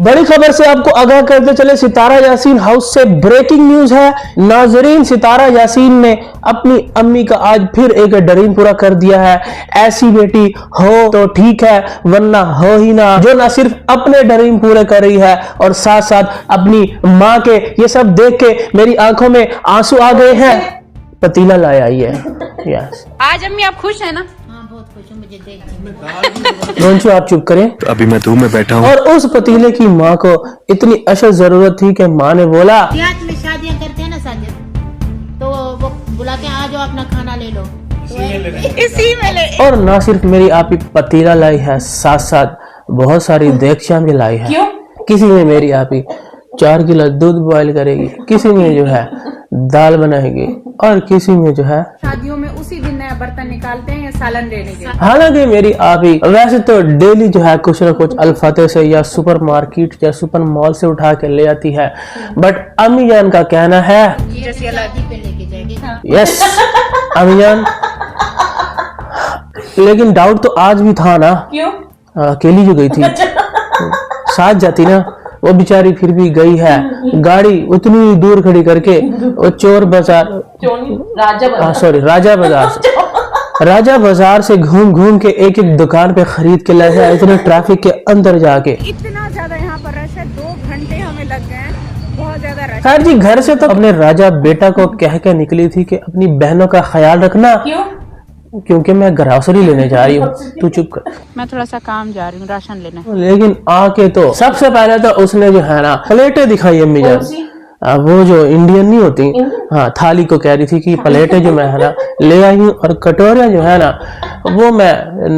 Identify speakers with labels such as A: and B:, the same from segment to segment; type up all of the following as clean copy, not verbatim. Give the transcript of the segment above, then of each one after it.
A: बड़ी खबर से आपको आगाह करते चले, सितारा यासीन हाउस से ब्रेकिंग न्यूज है। नाजरीन, सितारा यासीन ने अपनी अम्मी का आज फिर एक ड्रीम पूरा कर दिया है। ऐसी बेटी हो तो ठीक है, वरना हो ही ना, जो ना सिर्फ अपने ड्रीम पूरे कर रही है और साथ साथ अपनी माँ के। ये सब देख के मेरी आंखों में आंसू आ गए हैं। पतीला लाया आई है। यस,
B: आज अम्मी आप खुश है ना?
C: मुझे देख
A: रोंचो आप चुप करें।
D: तो अभी मैं धूप में बैठा हूँ।
A: और उस पतीले की माँ को इतनी अशद जरूरत थी कि माँ ने बोला,
C: देहात में शादियां करते हैं ना साजिद, तो वो बुला के आ जाओ, अपना खाना ले लो।
B: इसी में ले।
A: और ना सिर्फ मेरी आप ही पतीला लाई है, साथ साथ बहुत सारी देगचियां भी लाई है।
B: क्यों?
A: किसी में मेरी आप ही 4 गिलास दूध बॉयल करेगी, किसी में जो है दाल बनाएगी, और किसी में जो है
B: शादियों में उसी दिन नया बर्तन निकालते हैं या सालन देने के।
A: हालांकि मेरी आप ही वैसे तो डेली जो है कुछ ना कुछ अल्फाते से या सुपर मार्केट या सुपर मॉल से उठा के ले आती है, बट अम्मी जान का कहना है
C: शादी पे लेके जाएगी।
A: यस अम्मी जान। लेकिन डाउट तो आज भी था ना।
B: क्यों?
A: अकेली जो गई थी, साथ जाती ना, वो बेचारी फिर भी गई है, गाड़ी उतनी दूर खड़ी करके। वो चोर बाजार, राजा बाजार से घूम घूम के एक एक दुकान पे खरीद के लाया है, इतने ट्रैफिक के अंदर जाके।
B: इतना ज्यादा यहाँ पर रश है, 2 घंटे हमें लग गए हैं, बहुत ज्यादा रश।
A: खैर जी, घर से तो अपने राजा बेटा को कह के निकली थी कि अपनी बहनों का ख्याल रखना।
B: क्यों?
A: क्योंकि मैं ग्रोसरी लेने जा रही हूँ। तू चुप कर।
B: मैं थोड़ा सा काम जा रही हूँ, राशन लेने।
A: लेकिन आके तो सबसे पहले तो उसने जो है ना प्लेटें दिखाई अम्मी जान। वो जो इंडियन नहीं होती, हाँ, थाली को कह रही थी कि प्लेटें जो मैं है ना ले आई हूँ, और कटोरियां जो है ना वो मैं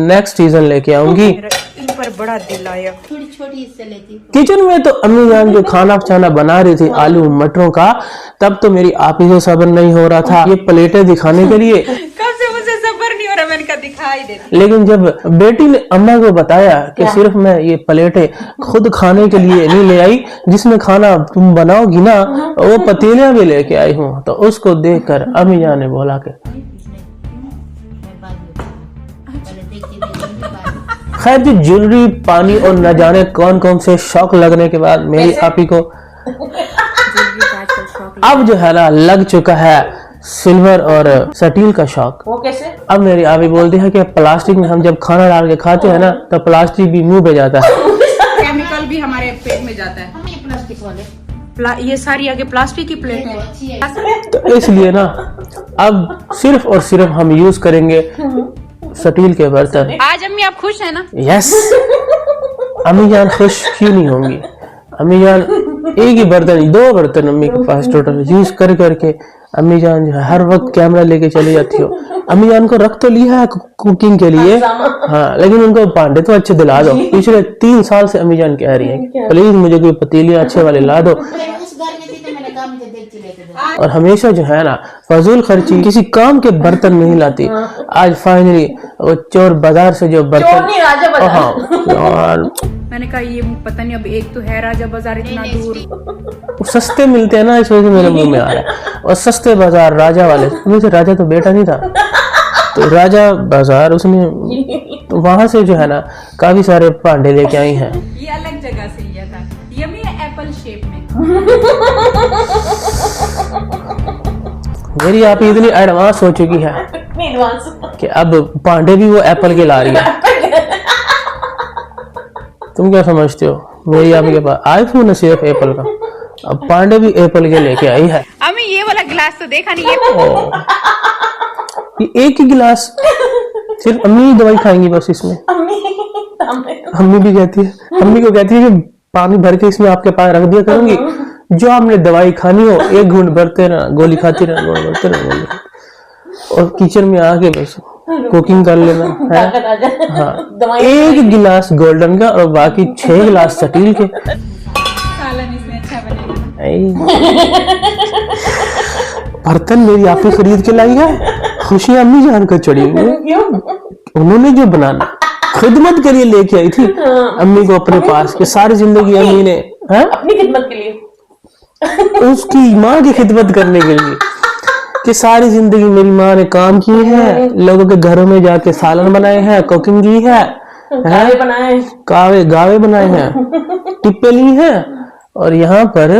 A: नेक्स्ट सीजन लेके आऊंगी।
B: इन पर बड़ा दिल आया।
C: थोड़ी छोटी हिस्से लेती।
A: किचन में तो अम्मी जान जो खाना खाना बना रही थी आलू मटरों का, तब तो मेरी आप ही से सब्र नहीं हो रहा था ये प्लेटें दिखाने के लिए।
B: कब से मुझे सब्र नहीं हो रहा, मैंने कहा दिखाई दे।
A: लेकिन जब बेटी ने अम्मा को बताया कि सिर्फ मैं ये प्लेटें खुद खाने के लिए नहीं ले आई, जिसमें खाना तुम बनाओगी ना वो पतीलियां भी लेके आई हूँ, तो उसको देखकर अम्मी जान ने बोला कि खैर जी, ज्वेलरी, पानी और न जाने कौन कौन से शौक लगने के बाद मेरी आपी को अब जो है ना लग चुका है सिल्वर और स्टील का शौक।
B: वो कैसे?
A: अब मेरी आबी बोलती है कि प्लास्टिक में हम जब खाना डाल के खाते हैं ना तो प्लास्टिक भी मुंह पे जाता है,
B: केमिकल भी हमारे पेट में जाता है।
C: प्लास्टिक वाले
B: ये सारी आगे प्लास्टिक की प्लेट है,
A: तो इसलिए ना अब सिर्फ और सिर्फ हम यूज करेंगे स्टील के बर्तन।
B: आज अम्मी आप खुश है ना?
A: यस। अम्मी जान खुश क्यों नहीं होंगी? अम्मी जान एक ही बर्तन, 2 बर्तन अम्मी के पास टोटल यूज कर करके अम्मी जान जो है हर वक्त कैमरा लेके चली जाती हो। अम्मी जान को रख तो लिया है कुकिंग के लिए, हाँ, लेकिन उनको भांडे तो अच्छे दिला दो। पिछले 3 साल से अम्मी जान कह रही है कि प्लीज मुझे कोई पतीलियां अच्छे वाले ला दो।
C: उस घर में थी तो मैंने कहा मुझे देख लेते थे।
A: और हमेशा जो है ना फजूल खर्ची किसी काम के बर्तन नहीं लाती। आज फाइनली वो चोर बाजार से जो बर्तन, हाँ, और
B: मैंने कहा ये पता नहीं, अब एक तो है राजा बाजार इतना दूर,
A: वो सस्ते मिलते हैं ना, इस वजह से मेरे मुंह में आ रहा है। और सस्ते बाजार राजा वाले, मुझे राजा तो बेटा नहीं था, तो राजा बाजार उसने तो वहां से जो है ना काफी सारे भांडे लेके आई हैं।
B: ये अलग जगह से लिया था, ये भी एप्पल शेप में।
A: मेरी आप इतनी एडवांस हो चुकी है कि अब भांडे भी वो एप्पल के ला रही है। तुम क्या समझते हो? मेरी आप के पास आईफोन है सिर्फ एप्पल का, अब पांडे भी एप्पल के लेके आई है।
B: अम्मी ये वाला गिलास तो देखा नहीं,
A: ये एक ही गिलास, सिर्फ अम्मी ही दवाई खाएंगी बस इसमें। अम्मी भी कहती है, अम्मी को कहती है कि पानी भर के इसमें आपके पास रख दिया करूंगी, जो आपने दवाई खानी हो 1 घूंट भरते ना, गोली खाती रहना, गोली भरते रहना, और किचन में आके बस कुकिंग कर लेना है। हाँ, 1 गिलास गोल्डन का और बाकी 6 गिलास स्टील के।
B: सालन इसमें अच्छा बनेगा।
A: बर्तन मेरी आप ही खरीद के लाई है, खुशी अम्मी जान को चढ़ी हुई है। उन्होंने जो बनाना खिदमत के लिए लेके आई थी अम्मी को अपने पास, कि सारी जिंदगी अम्मी ने
E: अपनी खिदमत के लिए,
A: उसकी माँ की खिदमत करने के लिए, कि सारी जिंदगी मेरी माँ ने काम किए हैं, लोगों के घरों में जाके सालन बनाए हैं, कुकिंग की है,
D: गावे बनाए,
A: गावे बनाए हैं, टिप्पे ली हैं, और यहाँ पर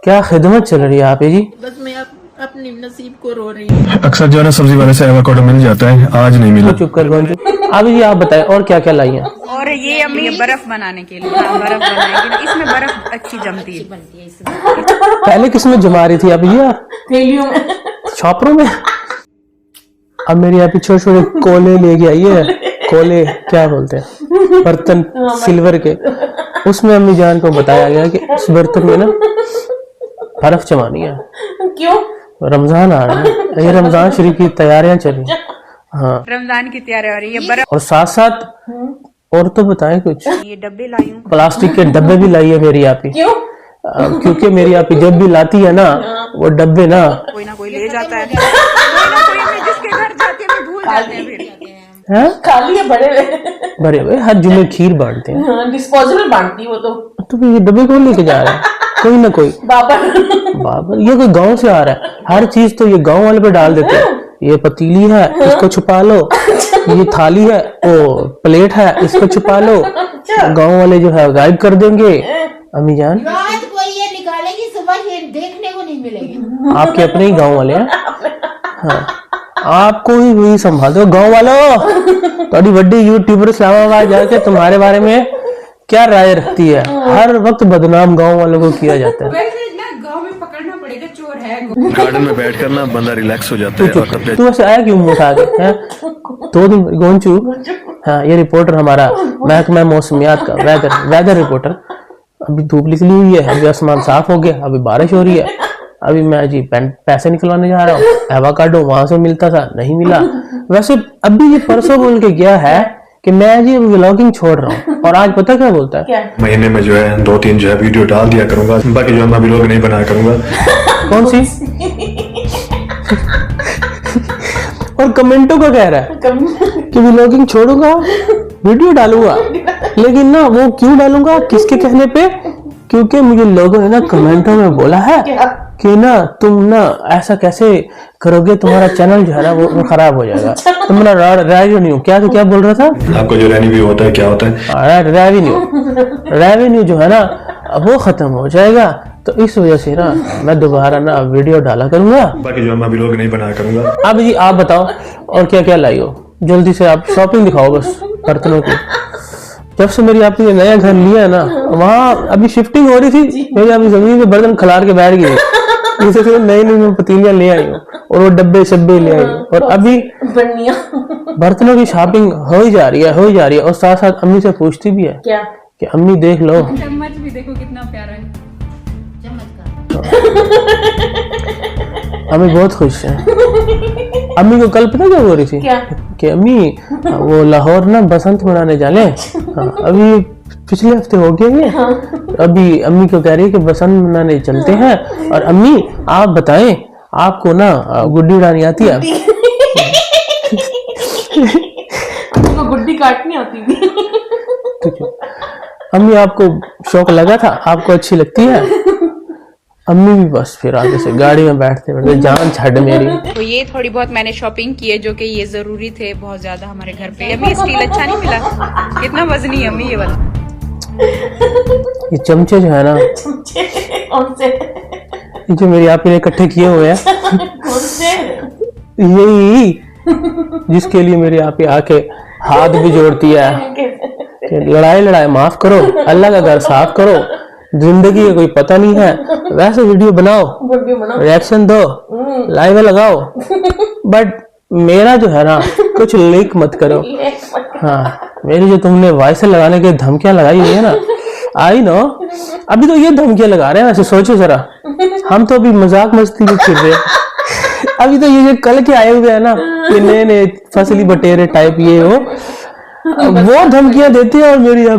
A: क्या खिदमत चल रही है आप जी।
C: बस मैं अपने नसीब को रो रही हूँ।
E: अक्सर जो है ना सब्जी वाले से एवोकाडो मिल जाता है, आज नहीं मिला।
A: चुप कर गोंजू। अब जी आप बताएं और क्या क्या लाई हैं।
B: और ये अम्मी बर्फ बनाने के लिए, हाँ, बर्फ बनाएगी ना, इसमें बर्फ अच्छी जमती है।
C: बनती है इसमें।
A: पहले किसमें जमा रही थी आप जी?
D: थैलियों में।
A: छापरों में। अब मेरी यहाँ पे छोटे छोटे कोले लेके आई है, कोले क्या बोलते हैं, बर्तन सिल्वर के, उसमें अम्मी जान को बताया गया कि उस बर्तन में ना बर्फ जमानी है।
D: क्यों?
A: रमजान आ रहा है, ये रमजान शरीफ की तैयारियां चल रही। हाँ,
B: रमजान की तैयारी हो रही है। बर्फ,
A: और साथ साथ और तो बताएं कुछ।
B: ये डब्बे लाई हूँ।
A: प्लास्टिक के डब्बे भी लाई है मेरी आप ही।
D: क्यों?
A: क्योंकि मेरी आप ही जब भी लाती है ना वो डब्बे ना
B: कोई ले जाता है, कोई ना कोई हमें जिसके घर जाते हैं भूल जाते हैं फिर।
A: है
D: खाली है बड़े हुए।
A: भरे हुए हर जुम्मे खीर बांटते हैं।
D: हाँ, डिस्पोजेबल बांटती वो
A: तो ये डब्बे कौन लेके जा रहा है? कोई ना कोई
D: बाबा।
A: बाबर, ये कोई गांव से आ रहा है। हर चीज तो ये गांव वाले पे डाल देते हैं। ये पतीली है, इसको छुपा लो। ये थाली है, वो प्लेट है, इसको छुपा लो। गांव वाले जो है गायब कर देंगे। अम्मी जान
C: रात को ये निकालेगी, सुबह ये देखने को नहीं मिलेगी।
A: आपके अपने ही गांव वाले हैं। हाँ, आपको ही वही संभाल दो। गांव वालों, थोड़ी बड़ी यूट्यूबर इस्लामाबाद जाके तुम्हारे बारे में क्या राय रखती है? हर वक्त बदनाम गांव वालों को किया जाता है।
B: वैसे ना गांव में पकड़ना पड़ेगा, चोर है।
E: गार्डन में बैठकर ना बंदा रिलैक्स हो जाता है और अपने
A: तू ऐसे आया क्यों मुंह उठा के? हैं? 2 दिन गोंचू। हाँ, ये रिपोर्टर हमारा महकमा मौसमियात का वेदर रिपोर्टर। अभी धूप निकली हुई है, अभी आसमान साफ हो गया, अभी बारिश हो रही है। अभी मैं जी पैसे निकलवाने जा रहा हूँ। एवोकाडो वहां से मिलता था, नहीं मिला। वैसे अभी ये परसों बोल के गया है कि मैं जी व्लॉगिंग छोड़ रहा हूँ, और आज पता क्या बोलता है?
D: क्या?
E: महीने में जो है 2-3 जो है वीडियो डाल दिया करूंगा, बाकी जो है मैं व्लॉग नहीं बनाया करूंगा।
A: कौन सी? और कमेंटों का कह रहा है कि व्लॉगिंग छोड़ूंगा, वीडियो डालूंगा, लेकिन ना वो क्यों डालूंगा, किसके कहने पे? क्योंकि मुझे लोगों ने ना कमेंटों में बोला है कि ना तुम ना ऐसा कैसे करोगे, तुम्हारा चैनल जो है ना वो खराब हो जाएगा। तुम्हारा रेवेन्यू क्या बोल रहा था?
E: आपको जो रेवेन्यू होता है क्या होता है?
A: रेवेन्यू जो है ना वो खत्म हो जाएगा। तो इस वजह से ना मैं दोबारा ना वीडियो डाला करूंगा,
E: बाकी जो है मैं व्लॉग नहीं बनाया करूंगा।
A: अब जी आप बताओ और क्या क्या लाई हो? जल्दी से आप शॉपिंग दिखाओ बस बर्तनों की। जब से मेरी आपने नया घर लिया है ना, वहाँ अभी शिफ्टिंग हो रही थी, मेरी अभी जमीन पे बर्तन खिलार के बैठ गई। जैसे नई मैं पतीलियां ले आई हूँ और वो डब्बे शब्बे ले आई हूँ, और अभी बर्तनों की शॉपिंग हो ही जा रही है। और साथ साथ अम्मी से पूछती भी है
D: क्या?
A: कि अम्मी देख लो,
B: चम्मच भी देखो कितना प्यारा है।
A: अम्मी बहुत खुश है। अम्मी को कल पता क्या हो रही थी?
D: क्या?
A: कि अम्मी वो लाहौर ना बसंत मनाने जाने। हाँ, अभी पिछले हफ्ते हो गया ये। अभी अम्मी को कह रही है कि बसंत मनाने चलते हैं। और अम्मी आप बताएं, आपको ना गुड्डी उड़ानी आती है?
D: गुड्डी काटनी आती थी।
A: ठीक है अम्मी, आपको शौक लगा था, आपको अच्छी लगती है? अम्मी भी बस फिर आगे से गाड़ी में बैठते बैठते जान छड़ मेरी।
B: तो ये थोड़ी बहुत मैंने शॉपिंग की है, जो कि ये जरूरी थे बहुत ज्यादा हमारे घर पे। अम्मी स्टील अच्छा नहीं मिला, कितना वजनी है अम्मी ये वाला।
A: ये चमचे जो है ना, ये जो मेरी आप ने इकट्ठे किए हुए हैं, यही जिसके लिए मेरी आप आके हाथ भी जोड़ती है कि लड़ाई माफ करो, अल्लाह का घर साफ करो, जिंदगी का कोई पता नहीं है। वैसे वीडियो बनाओ, रिएक्शन दो, लाइव लगाओ, बट मेरा जो है ना कुछ लीक मत करो। हाँ, मेरी जो तुमने वॉइस लगाने के धमकियां लगाई हुई है ना, आई नो, अभी तो ये धमकियां लगा रहे हैं। वैसे सोचो जरा, हम तो अभी मजाक मस्ती में फिर रहे हैं। अभी तो ये जो कल के आए हुए हैं ना, ये नए फसली बटेरे टाइप ये वो धमकियां देते हैं, और मेरी आप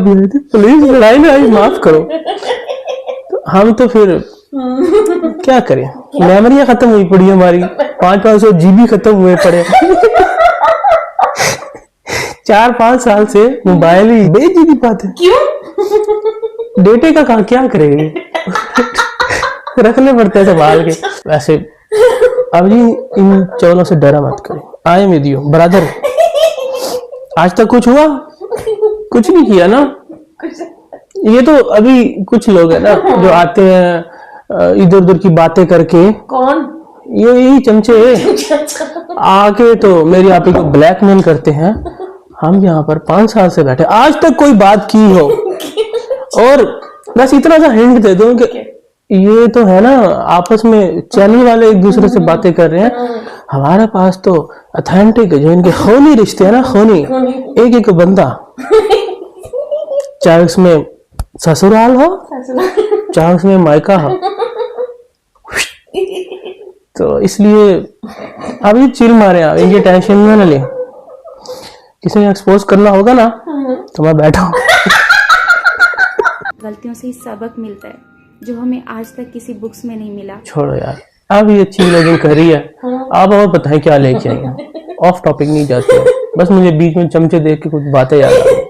A: प्लीज लड़ाई माफ करो। तो हम तो फिर क्या करें, मेमोरियां खत्म हुई पड़ी हमारी, 500 GB खत्म हुए पड़े। 4-5 साल से मोबाइल ही बेइज्जती पाते।
D: क्यों?
A: डेटे का क्या करेंगे? रखने पड़ते हैं संभाल के। वैसे अब जी इन चौलों से डरा मत करो, I am with you brother, आज तक कुछ हुआ? कुछ नहीं किया ना? ये तो अभी कुछ लोग है ना जो आते हैं इधर उधर की बातें करके।
D: कौन?
A: ये यही चमचे आके तो मेरी आपी को ब्लैकमेल करते हैं। हम यहाँ पर 5 साल से बैठे, आज तक कोई बात की हो। और बस इतना सा हिंट दे दूं कि ये तो है ना आपस में चैनल वाले एक दूसरे से बातें कर रहे हैं। हमारे पास तो ऑथेंटिक जो इनके खूनी रिश्ते हैं ना, खूनी एक एक बंदा, चाहे उसमें ससुराल हो चाहे उसमें मायका हो। तो इसलिए अभी चिल मारे आप, इनकी टेंशन में ना ले। किसी ने एक्सपोज करना होगा ना तो मैं बैठा हूँ।
F: गलतियों से ही सबक मिलता है जो हमें आज तक किसी बुक्स में नहीं मिला।
A: छोड़ो यार, अब ये अच्छी लॉगिंग कर रही है। आप और बताएं क्या लेके आई। ऑफ टॉपिक नहीं जाते, बस मुझे बीच में चमचे देख के कुछ बातें याद आ गई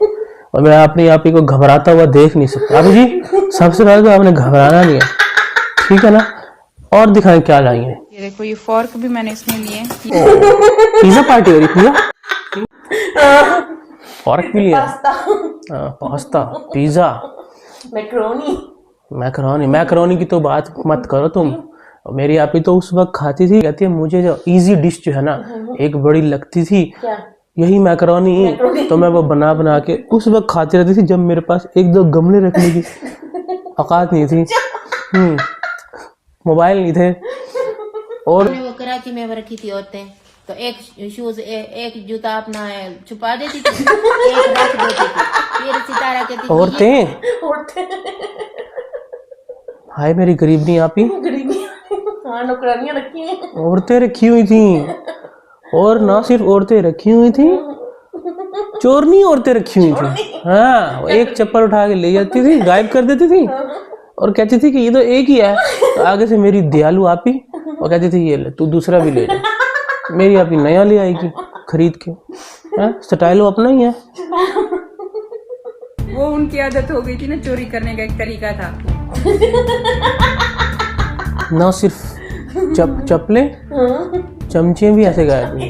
A: और मैं अपनी आप ही को घबराता हुआ देख नहीं सकता। अभी जी सबसे पहले तो आपने घबराना नहीं है, ठीक है ना? और दिखाएं क्या लाई है।
B: ये देखो, ये फॉर्क भी मैंने इसमें लिए।
A: पिज्जा पार्टी हो रही पिज्जा, फॉर्क भी लिया, पास्ता, पिज्जा, मैकरोनी। मैकरोनी की तो बात मत करो तुम। मेरी आप ही तो उस वक्त खाती थी, कहती है मुझे जो इजी डिश जो है ना एक बड़ी लगती थी यही मैकरोनी। तो मैं वो बना बना के उस वक्त खाती रहती थी जब मेरे पास 1-2 गमले रखने की औकात नहीं थी, मोबाइल नहीं थे। और
C: वो कराची में रखी थी औरतें, तो एक शूज एक जूता अपना छुपा देती थी, एक रख देती थी। फिर सितारा कहती थी
A: औरतें हाय मेरी गरीब नहीं आप ही,
D: हाँ नौकरानियां रखी हैं।
A: औरतें रखी हुई थी। और ना सिर्फ औरतें रखी हुई थी, चोरनी औरतें रखी हुई थी। हाँ, वो एक चप्पल उठा के ले जाती थी, गायब कर देती थी और कहती थी कि ये तो एक ही है। तो आगे से मेरी दयालु आपी वो कहती थी ये ले तू दूसरा भी ले ले। मेरी आपी नया ले आएगी खरीद के। स्टाइल वो अपना ही है।
B: वो उनकी आदत हो गई थी ना, चोरी करने का एक तरीका था।
A: ना सिर्फ चप्पले चमचे भी ऐसे गायब हुए।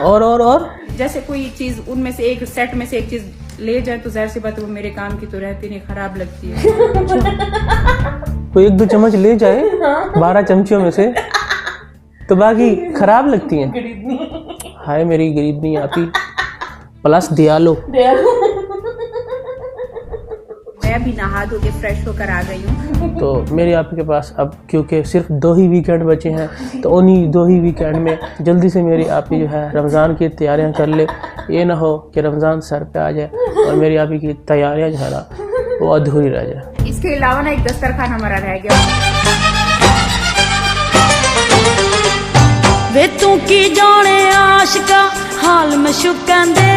A: और
B: जैसे कोई चीज उनमें से एक सेट में से एक चीज ले जाए तो जाहिर सी बात है वो मेरे काम की तो रहती नहीं, खराब लगती है।
A: कोई 1-2 चम्मच ले जाए 12 चमचों में से तो बाकी खराब लगती हैं। हाय मेरी गरीब नहीं आती प्लस दयालु।
B: मैं भी नहा धो के फ्रेश होकर आ गई हूँ।
A: तो मेरे आपके पास अब क्योंकि सिर्फ 2 ही वीकेंड बचे हैं तो उन्हीं 2 ही वीकेंड में जल्दी से मेरी आपी जो है रमज़ान की तैयारियां कर ले। ये ना हो कि रमज़ान सर पे आ जाए और मेरी आपी की तैयारियां जो है ना वो अधूरी रह जाए।
B: इसके अलावा ना एक दस्तरखान हमारा रह गया।
G: वे तू की जाने आशिका हाल में शुकन दे